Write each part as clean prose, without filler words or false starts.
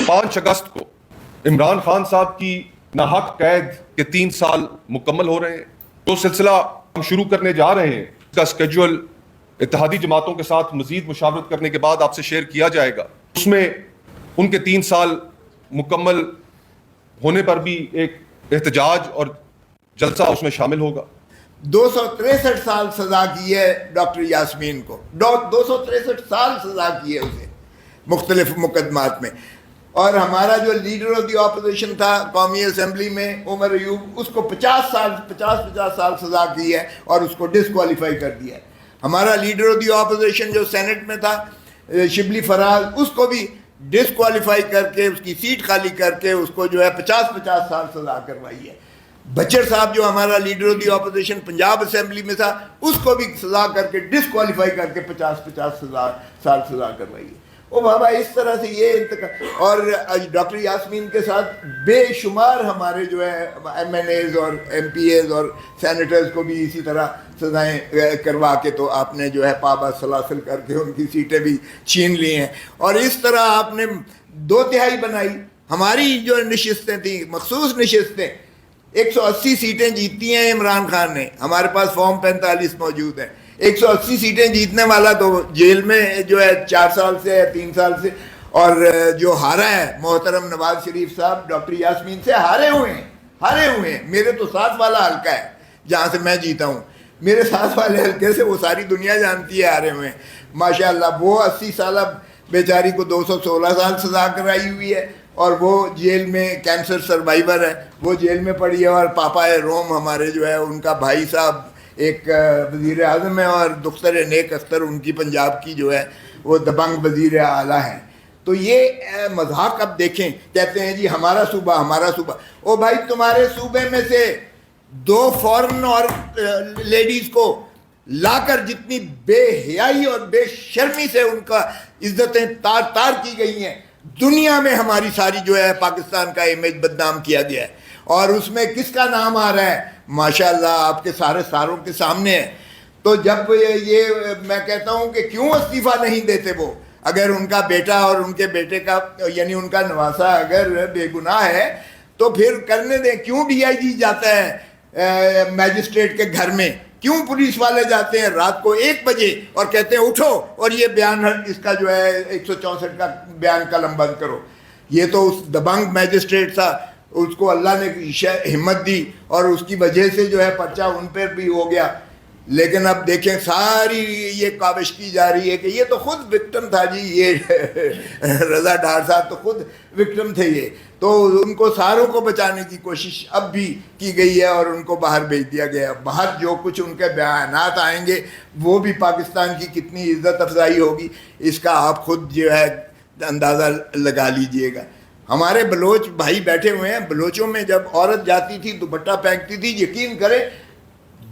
5 اگست کو عمران خان صاحب کی ناحق قید کے 3 سال مکمل ہو رہے ہیں. جو سلسلہ ہم شروع کرنے جا رہے ہیں اس کا اسکیجول اتحادی جماعتوں کے ساتھ مزید مشاورت کرنے کے بعد آپ سے شیئر کیا جائے گا. اس میں ان کے 3 سال مکمل ہونے پر بھی ایک احتجاج اور جلسہ اس میں شامل ہوگا. 263 سال سزا کی ہے ڈاکٹر یاسمین کو, 263 سال سزا کی ہے اسے مختلف مقدمات میں. اور ہمارا جو لیڈر آف دی اپوزیشن تھا قومی اسمبلی میں عمر ایوب, اس کو 50 سال سزا کی ہے اور اس کو ڈسکوالیفائی کر دیا ہے. ہمارا لیڈر آف دی اپوزیشن جو سینٹ میں تھا شبلی فراز, اس کو بھی ڈسکوالیفائی کر کے اس کی سیٹ خالی کر کے اس کو جو ہے 50 سال سزا کروائی ہے. بچر صاحب جو ہمارا leader of the opposition Punjab assembly میں تھا, اس کو بھی سزا کر کے ڈسکوالیفائی کر کے 50 سال سزا کروائی ہے. او بابا اس طرح سے یہ اور ڈاکٹر یاسمین کے ساتھ بے شمار ہمارے جو ہے ایم این ایز اور ایم پی ایز اور سینیٹرز کو بھی اسی طرح سزائیں کروا کے تو آپ نے جو ہے پابا سلاسل کر کے ان کی سیٹیں بھی چھین لی ہیں. اور اس طرح آپ نے 2/3 بنائی. ہماری جو نشستیں تھیں مخصوص نشستیں 180 سیٹیں جیتتی ہیں عمران خان نے, ہمارے پاس فارم 45 موجود ہیں. 180 سیٹیں جیتنے والا تو جیل میں جو ہے 4 سال سے 3 سال سے, اور جو ہارا ہے محترم نواز شریف صاحب ڈاکٹر یاسمین سے ہارے ہوئے ہیں. میرے تو 7 والا حلقہ ہے جہاں سے میں جیتا ہوں, میرے 7 والے حلقے سے وہ ساری دنیا جانتی ہے ہارے ہوئے ہیں ماشاءاللہ. وہ 80 سالہ بیچاری کو 216 سال سزا کرائی ہوئی ہے اور وہ جیل میں کینسر سروائیور ہے, وہ جیل میں پڑی ہے. اور پاپا روم ہمارے جو ہے ان کا بھائی صاحب ایک وزیر اعظم ہے اور دختر نیک اختر ان کی پنجاب کی جو ہے وہ دبنگ وزیر اعلیٰ ہیں. تو یہ مذاق اب دیکھیں, کہتے ہیں جی ہمارا صوبہ. او بھائی تمہارے صوبے میں سے 2 فورن اور لیڈیز کو لا کر جتنی بے حیائی اور بے شرمی سے ان کا عزتیں تار کی گئی ہیں, دنیا میں ہماری ساری جو ہے پاکستان کا امیج بدنام کیا گیا ہے. اور اس میں کس کا نام آ رہا ہے ماشاءاللہ آپ کے ساروں کے سامنے ہے. تو جب یہ میں کہتا ہوں کہ کیوں استعفیٰ نہیں دیتے وہ, اگر ان کا بیٹا اور ان کے بیٹے کا یعنی ان کا نواسا اگر بے گناہ ہے تو پھر کرنے دیں. کیوں ڈی آئی جی جاتا ہے میجسٹریٹ کے گھر میں, کیوں پولیس والے جاتے ہیں رات کو 1 بجے اور کہتے ہیں اٹھو اور یہ بیان اس کا جو ہے 164 کا بیان قلم بند کرو. یہ تو اس دبنگ میجسٹریٹ تھا, اس کو اللہ نے ہمت دی اور اس کی وجہ سے جو ہے پرچہ ان پر بھی ہو گیا. لیکن اب دیکھیں ساری یہ کاوش کی جا رہی ہے کہ یہ تو خود وکٹم تھا جی, یہ رضا ڈار صاحب تو خود وکٹم تھے. یہ تو ان کو ساروں کو بچانے کی کوشش اب بھی کی گئی ہے اور ان کو باہر بھیج دیا گیا. باہر جو کچھ ان کے بیانات آئیں گے وہ بھی پاکستان کی کتنی عزت افزائی ہوگی اس کا آپ خود جو ہے اندازہ لگا لیجئے گا. ہمارے بلوچ بھائی بیٹھے ہوئے ہیں, بلوچوں میں جب عورت جاتی تھی دوپٹہ پھینکتی تھی, یقین کریں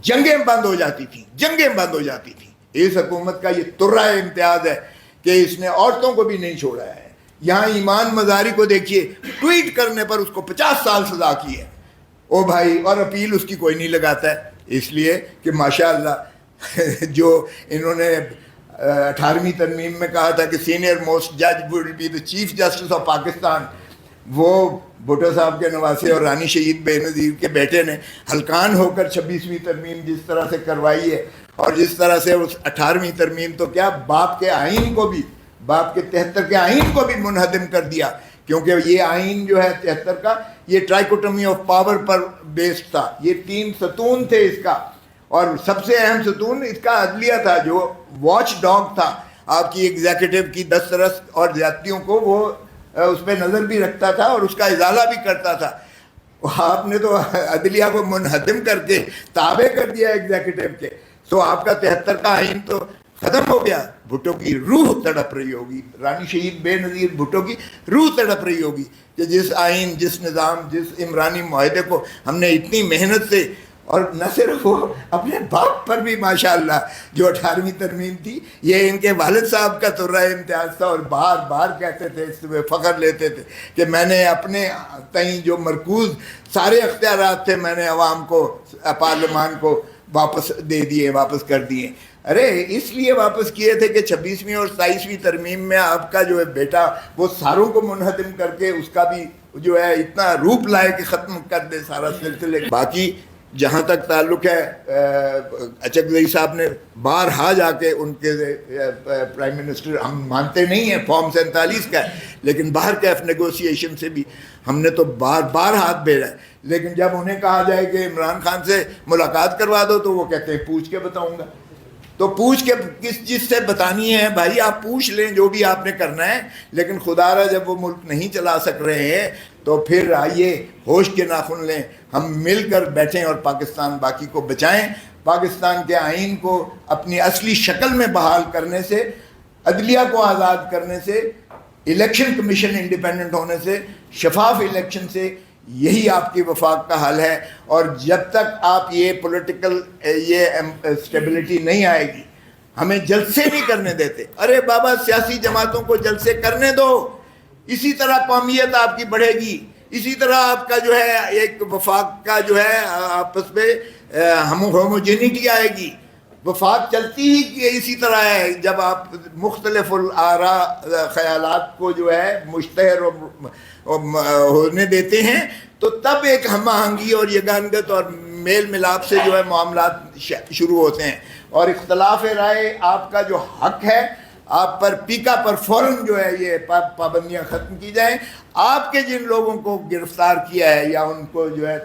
جنگیں بند ہو جاتی تھیں. اس حکومت کا یہ ترہ امتیاز ہے کہ اس نے عورتوں کو بھی نہیں چھوڑا ہے. یہاں ایمان مزاری کو دیکھیے, ٹویٹ کرنے پر اس کو 50 سال سزا کی ہے او بھائی, اور اپیل اس کی کوئی نہیں لگاتا ہے. اس لیے کہ ماشاءاللہ جو انہوں نے 18ویں ترمیم میں کہا تھا کہ سینئر موسٹ جج will be the chief justice of Pakistan, وہ بھٹو صاحب کے نواسے اور رانی شہید بے نظیر کے بیٹے نے ہلکان ہو کر 26ویں ترمیم جس طرح سے کروائی ہے, اور جس طرح سے اس 18ویں ترمیم تو کیا باپ کے 73 کے آئین کو بھی منہدم کر دیا. کیونکہ یہ آئین جو ہے 73 کا یہ ٹرائکوٹمی آف پاور پر بیسڈ تھا. یہ 3 ستون تھے اس کا, اور سب سے اہم ستون اس کا عدلیہ تھا جو واچ ڈاگ تھا آپ کی ایگزیکٹو کی دسترس اور زیادتیوں کو, وہ اس پہ نظر بھی رکھتا تھا اور اس کا ازالہ بھی کرتا تھا. آپ نے تو عدلیہ کو منہدم کر کے تابع کر دیا ایگزیکٹو کے. تو آپ کا 73 کا آئین تو ختم ہو گیا. بھٹو کی روح تڑپ رہی ہوگی, رانی شہید بے نظیر بھٹو کی روح تڑپ رہی ہوگی کہ جس آئین, جس نظام, جس عمرانی معاہدے کو ہم نے اتنی محنت سے, اور نہ صرف وہ اپنے باپ پر بھی ماشاءاللہ جو 18ویں ترمیم تھی یہ ان کے والد صاحب کا ترہ امتیاز تھا, اور بار بار کہتے تھے, اس میں فخر لیتے تھے کہ میں نے اپنے تئیں جو مرکوز سارے اختیارات تھے میں نے عوام کو, پارلیمان کو واپس دے دیے, واپس کر دیے. ارے اس لیے واپس کیے تھے کہ 26ویں اور 27ویں ترمیم میں آپ کا جو ہے بیٹا وہ ساروں کو منہدم کر کے اس کا بھی جو ہے اتنا روپ لائے کہ ختم کر دے سارا سلسلے. باقی جہاں تک تعلق ہے اچکزئی صاحب نے بارہا جا کے ان کے پرائم منسٹر، ہم مانتے نہیں ہیں فارم 47 کا ہے، لیکن باہر کیف نیگوسیشن سے بھی ہم نے تو بار ہاتھ بھیجا ہے، لیکن جب انہیں کہا جائے کہ عمران خان سے ملاقات کروا دو تو وہ کہتے ہیں پوچھ کے بتاؤں گا. تو پوچھ کے جس سے بتانی ہے بھائی آپ پوچھ لیں جو بھی آپ نے کرنا ہے، لیکن خدا را جب وہ ملک نہیں چلا سک رہے ہیں تو پھر آئیے ہوش کے ناخن لیں، ہم مل کر بیٹھیں اور پاکستان باقی کو بچائیں. پاکستان کے آئین کو اپنی اصلی شکل میں بحال کرنے سے، عدلیہ کو آزاد کرنے سے، الیکشن کمیشن انڈیپینڈنٹ ہونے سے، شفاف الیکشن سے، یہی آپ کی وفاق کا حل ہے. اور جب تک آپ یہ پولیٹیکل اسٹیبلٹی نہیں آئے گی، ہمیں جلسے نہیں کرنے دیتے. ارے بابا سیاسی جماعتوں کو جلسے کرنے دو، اسی طرح قومیت آپ کی بڑھے گی، اسی طرح آپ کا جو ہے ایک وفاق کا جو ہے آپس میں ہوموجینٹی آئے گی. وفاق چلتی ہی اسی طرح ہے جب آپ مختلف الآراء خیالات کو جو ہے مشتہر ہونے دیتے ہیں، تو تب ایک ہم آہنگی اور یگانگت اور میل ملاپ سے جو ہے معاملات شروع ہوتے ہیں. اور اختلاف رائے آپ کا جو حق ہے، آپ پر پیکا پر فوراً جو ہے یہ پابندیاں ختم کی جائیں. آپ کے جن لوگوں کو گرفتار کیا ہے یا ان کو جو ہے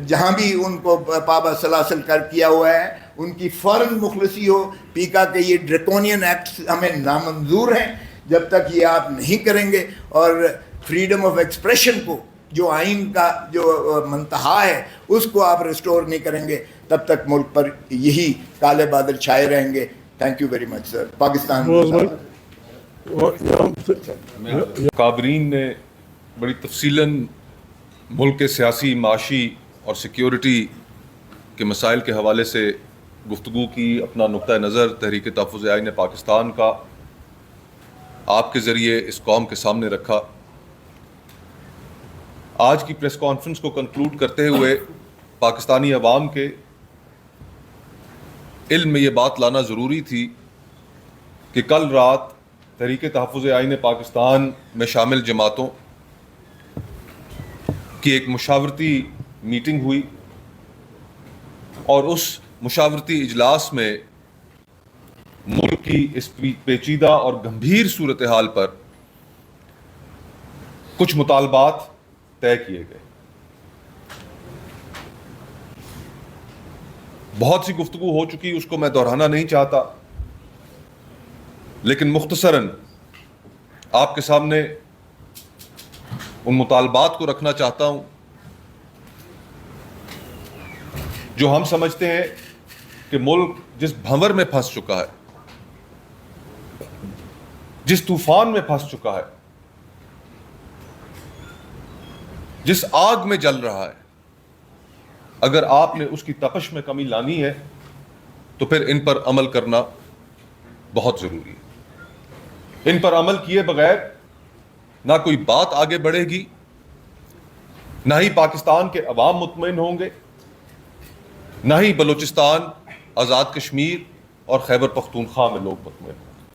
جہاں بھی ان کو پابند سلاسل کر کیا ہوا ہے ان کی فوراً مخلصی ہو. پیکا کے یہ ڈریکونین ایکٹس ہمیں نامنظور ہیں. جب تک یہ آپ نہیں کریں گے اور فریڈم آف ایکسپریشن کو جو آئین کا جو منتہا ہے اس کو آپ ریسٹور نہیں کریں گے، تب تک ملک پر یہی کالے بادل چھائے رہیں گے. تھینک یو ویری مچ سر. پاکستان کابرین نے بڑی تفصیلاً ملک کے سیاسی، معاشی اور سیکیورٹی کے مسائل کے حوالے سے گفتگو کی، اپنا نقطہ نظر تحریک تحفظ آئین پاکستان کا آپ کے ذریعے اس قوم کے سامنے رکھا. آج کی پریس کانفرنس کو کنکلوڈ کرتے ہوئے پاکستانی عوام کے علم میں یہ بات لانا ضروری تھی کہ کل رات تحریک تحفظ آئین پاکستان میں شامل جماعتوں کی ایک مشاورتی میٹنگ ہوئی، اور اس مشاورتی اجلاس میں ملک کی اس پیچیدہ اور گمبھیر صورتحال پر کچھ مطالبات طے کیے گئے. بہت سی گفتگو ہو چکی، اس کو میں دہرانا نہیں چاہتا، لیکن مختصراً آپ کے سامنے ان مطالبات کو رکھنا چاہتا ہوں جو ہم سمجھتے ہیں کہ ملک جس بھنور میں پھنس چکا ہے، جس طوفان میں پھنس چکا ہے، جس آگ میں جل رہا ہے، اگر آپ نے اس کی تپش میں کمی لانی ہے تو پھر ان پر عمل کرنا بہت ضروری ہے. ان پر عمل کیے بغیر نہ کوئی بات آگے بڑھے گی، نہ ہی پاکستان کے عوام مطمئن ہوں گے، نہ ہی بلوچستان، آزاد کشمیر اور خیبر پختونخوا میں لوگ مطمئن ہوں گے.